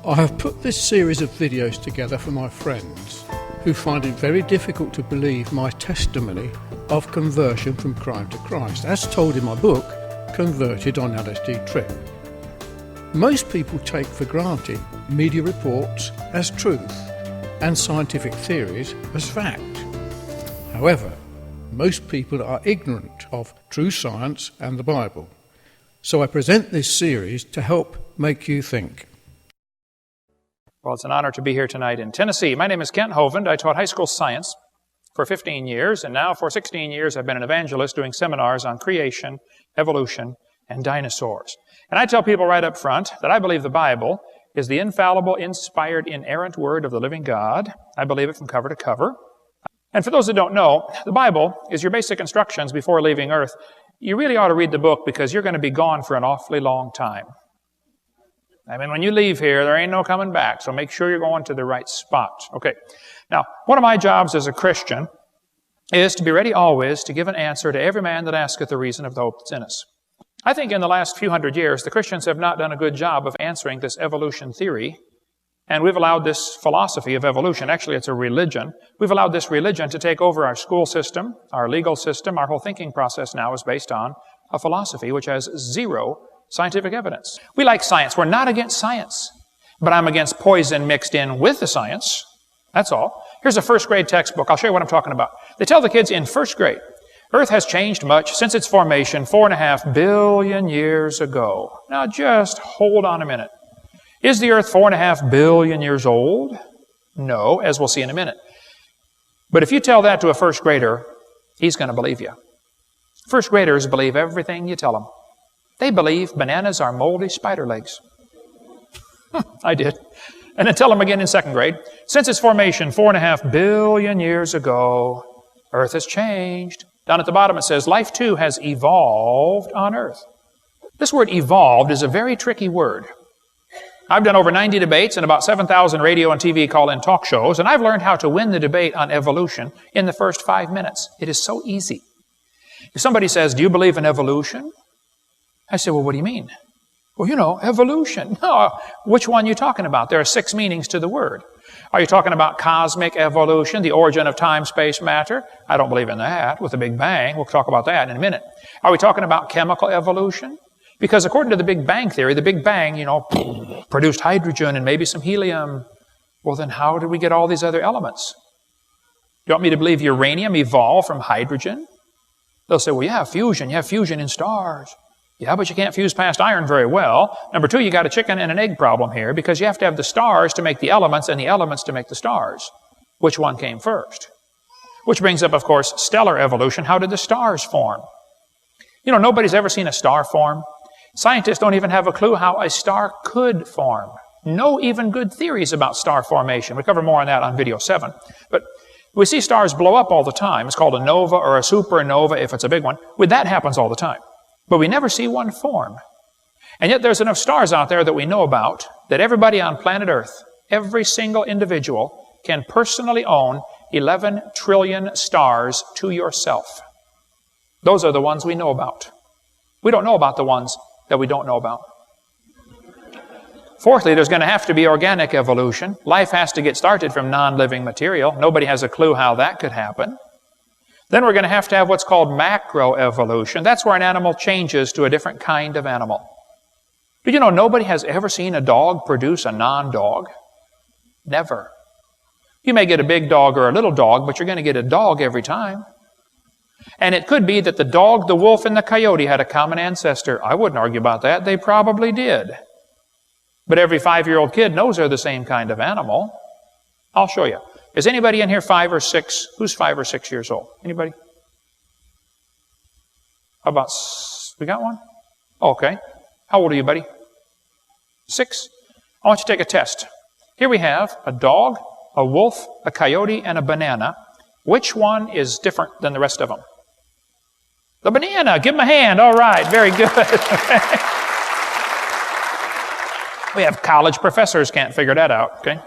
I have put this series of videos together for my friends who find it very difficult to believe my testimony of conversion from crime to Christ, as told in my book, Converted on LSD Trip. Most people take for granted media reports as truth and scientific theories as fact. However, most people are ignorant of true science and the Bible. So I present this series to help make you think. Well, it's an honor to be here tonight in Tennessee. My name is Kent Hovind. I taught high school science for 15 years, and now for 16 years I've been an evangelist doing seminars on creation, evolution, and dinosaurs. And I tell people right up front that I believe the Bible is the infallible, inspired, inerrant Word of the living God. I believe it from cover to cover. And for those that don't know, the Bible is your basic instructions before leaving Earth. You really ought to read the book because you're going to be gone for an awfully long time. I mean, when you leave here, there ain't no coming back, so make sure you're going to the right spot. Okay. Now, one of my jobs as a Christian is to be ready always to give an answer to every man that asketh the reason of the hope that's in us. I think in the last few hundred years, the Christians have not done a good job of answering this evolution theory, and we've allowed this philosophy of evolution, actually it's a religion, we've allowed this religion to take over our school system, our legal system. Our whole thinking process now is based on a philosophy which has zero scientific evidence. We like science. We're not against science, but I'm against poison mixed in with the science. That's all. Here's a first grade textbook. I'll show you what I'm talking about. They tell the kids in first grade, Earth has changed much since its formation 4.5 billion years ago. Now just hold on a minute. Is the Earth 4.5 billion years old? No, as we'll see in a minute. But if you tell that to a first grader, he's going to believe you. First graders believe everything you tell them. They believe bananas are moldy spider legs. I did. And then tell them again in second grade, since its formation 4.5 billion years ago, Earth has changed. Down at the bottom it says, life too has evolved on Earth. This word evolved is a very tricky word. I've done over 90 debates and about 7,000 radio and TV call-in talk shows, and I've learned how to win the debate on evolution in the first 5 minutes. It is so easy. If somebody says, do you believe in evolution? I say, well, what do you mean? Well, you know, evolution. No, which one are you talking about? There are 6 meanings to the word. Are you talking about cosmic evolution, the origin of time, space, matter? I don't believe in that, with the Big Bang. We'll talk about that in a minute. Are we talking about chemical evolution? Because according to the Big Bang theory, the Big Bang, produced hydrogen and maybe some helium. Well, then how did we get all these other elements? Do you want me to believe uranium evolved from hydrogen? They'll say, well, yeah, fusion. You have fusion in stars. Yeah, but you can't fuse past iron very well. Number 2, you got a chicken and an egg problem here because you have to have the stars to make the elements and the elements to make the stars. Which one came first? Which brings up, of course, stellar evolution. How did the stars form? Nobody's ever seen a star form. Scientists don't even have a clue how a star could form. No even good theories about star formation. We cover more on that on video 7. But we see stars blow up all the time. It's called a nova or a supernova if it's a big one. That happens all the time. But we never see one form. And yet there's enough stars out there that we know about that everybody on planet Earth, every single individual, can personally own 11 trillion stars to yourself. Those are the ones we know about. We don't know about the ones that we don't know about. Fourthly, there's going to have to be organic evolution. Life has to get started from non-living material. Nobody has a clue how that could happen. Then we're going to have what's called macroevolution. That's where an animal changes to a different kind of animal. Did you know nobody has ever seen a dog produce a non-dog? Never. You may get a big dog or a little dog, but you're going to get a dog every time. And it could be that the dog, the wolf, and the coyote had a common ancestor. I wouldn't argue about that. They probably did. But every 5-year-old kid knows they're the same kind of animal. I'll show you. Is anybody in here 5 or 6? Who's 5 or 6 years old? Anybody? How about, we got one? Oh, okay. How old are you, buddy? 6? I want you to take a test. Here we have a dog, a wolf, a coyote, and a banana. Which one is different than the rest of them? The banana. Give him a hand. All right. Very good. We have college professors can't figure that out, okay?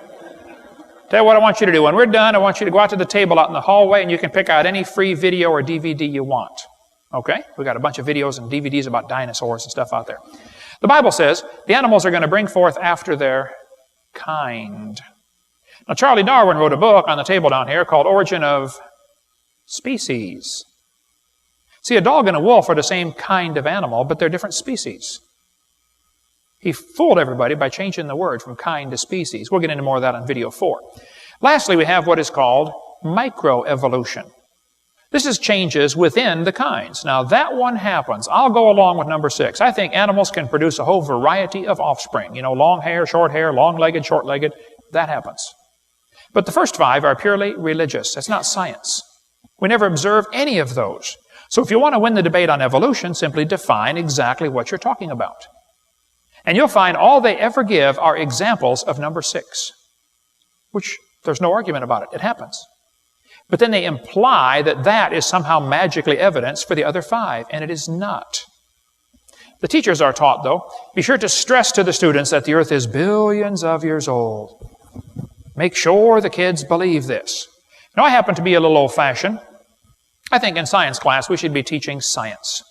Tell you what I want you to do. When we're done, I want you to go out to the table out in the hallway and you can pick out any free video or DVD you want. Okay? We've got a bunch of videos and DVDs about dinosaurs and stuff out there. The Bible says the animals are going to bring forth after their kind. Now, Charlie Darwin wrote a book on the table down here called Origin of Species. See, a dog and a wolf are the same kind of animal, but they're different species. He fooled everybody by changing the word from kind to species. We'll get into more of that on video 4. Lastly, we have what is called microevolution. This is changes within the kinds. Now, that one happens. I'll go along with number 6. I think animals can produce a whole variety of offspring. You know, long hair, long-legged, short-legged. That happens. But the first 5 are purely religious. That's not science. We never observe any of those. So if you want to win the debate on evolution, simply define exactly what you're talking about. And you'll find all they ever give are examples of number 6, which there's no argument about it. It happens. But then they imply that that is somehow magically evidence for the other 5, and it is not. The teachers are taught, though, be sure to stress to the students that the earth is billions of years old. Make sure the kids believe this. Now, I happen to be a little old-fashioned. I think in science class we should be teaching science.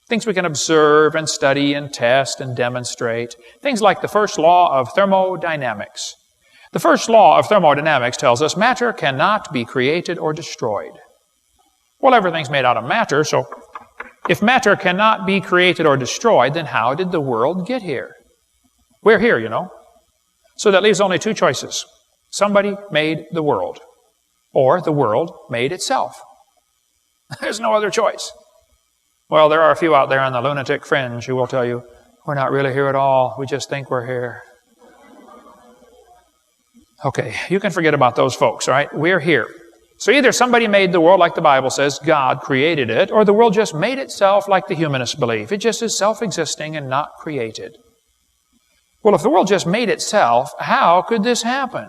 Things we can observe and study and test and demonstrate. Things like the first law of thermodynamics. The first law of thermodynamics tells us matter cannot be created or destroyed. Well, everything's made out of matter, so if matter cannot be created or destroyed, then how did the world get here? We're here, you know. So that leaves only 2 choices. Somebody made the world, or the world made itself. There's no other choice. Well, there are a few out there on the lunatic fringe who will tell you, we're not really here at all. We just think we're here. Okay, you can forget about those folks, all right? We're here. So either somebody made the world like the Bible says, God created it, or the world just made itself like the humanists believe. It just is self-existing and not created. Well, if the world just made itself, how could this happen?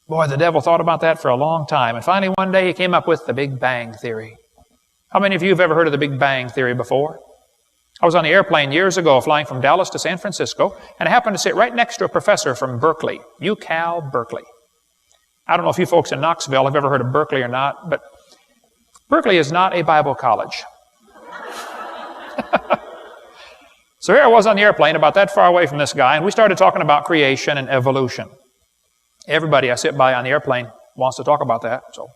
Boy, the devil thought about that for a long time. And finally, one day, he came up with the Big Bang Theory. How many of you have ever heard of the Big Bang Theory before? I was on the airplane years ago flying from Dallas to San Francisco, and I happened to sit right next to a professor from Berkeley, UCal Berkeley. I don't know if you folks in Knoxville have ever heard of Berkeley or not, but Berkeley is not a Bible college. So here I was on the airplane about that far away from this guy, and we started talking about creation and evolution. Everybody I sit by on the airplane wants to talk about that, so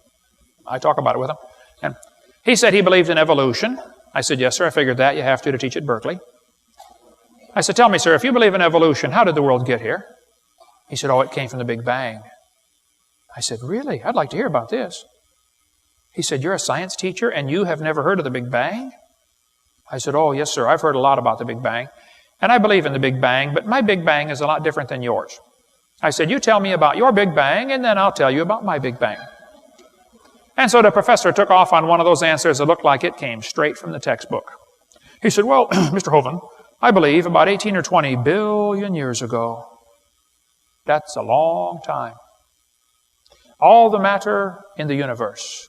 I talk about it with him. And he said he believed in evolution. I said, yes, sir, I figured that. You have to teach at Berkeley. I said, tell me, sir, if you believe in evolution, how did the world get here? He said, oh, it came from the Big Bang. I said, really? I'd like to hear about this. He said, you're a science teacher and you have never heard of the Big Bang? I said, oh, yes, sir, I've heard a lot about the Big Bang. And I believe in the Big Bang, but my Big Bang is a lot different than yours. I said, you tell me about your Big Bang, and then I'll tell you about my Big Bang. And so the professor took off on one of those answers that looked like it came straight from the textbook. He said, well, Mr. Hovind, I believe about 18 or 20 billion years ago. That's a long time. All the matter in the universe.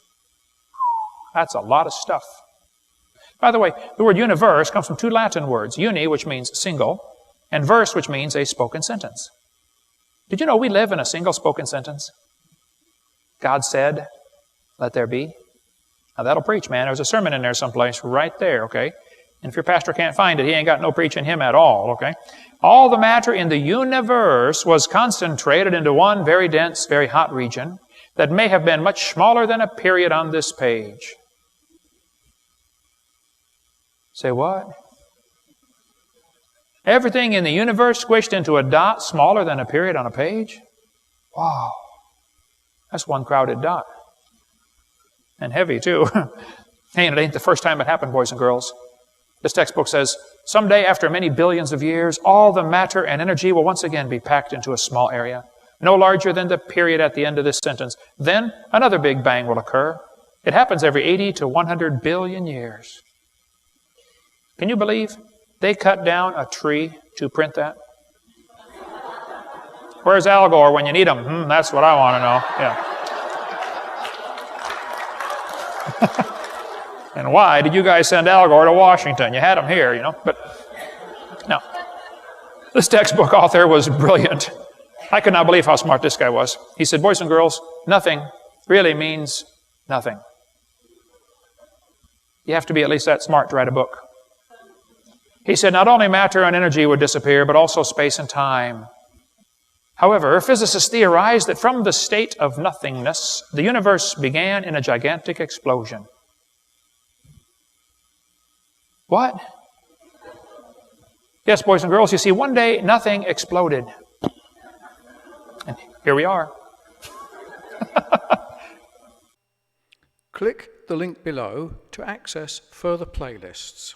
That's a lot of stuff. By the way, the word universe comes from 2 Latin words, uni, which means single, and verse, which means a spoken sentence. Did you know we live in a single spoken sentence? God said, let there be. Now that'll preach, man. There's a sermon in there someplace right there, okay? And if your pastor can't find it, he ain't got no preach in him at all, okay? All the matter in the universe was concentrated into one very dense, very hot region that may have been much smaller than a period on this page. Say what? Everything in the universe squished into a dot smaller than a period on a page? Wow. That's one crowded dot. And heavy, too. Hey, and it ain't the first time it happened, boys and girls. This textbook says, someday after many billions of years, all the matter and energy will once again be packed into a small area, no larger than the period at the end of this sentence. Then another Big Bang will occur. It happens every 80 to 100 billion years. Can you believe they cut down a tree to print that? Where's Al Gore when you need him? That's what I want to know. Yeah. And why did you guys send Al Gore to Washington? You had him here, you know. But no. This textbook author was brilliant. I could not believe how smart this guy was. He said, boys and girls, nothing really means nothing. You have to be at least that smart to write a book. He said not only matter and energy would disappear, but also space and time. However, physicists theorize that from the state of nothingness, the universe began in a gigantic explosion. What? Yes, boys and girls, you see, one day nothing exploded. And here we are. Click the link below to access further playlists.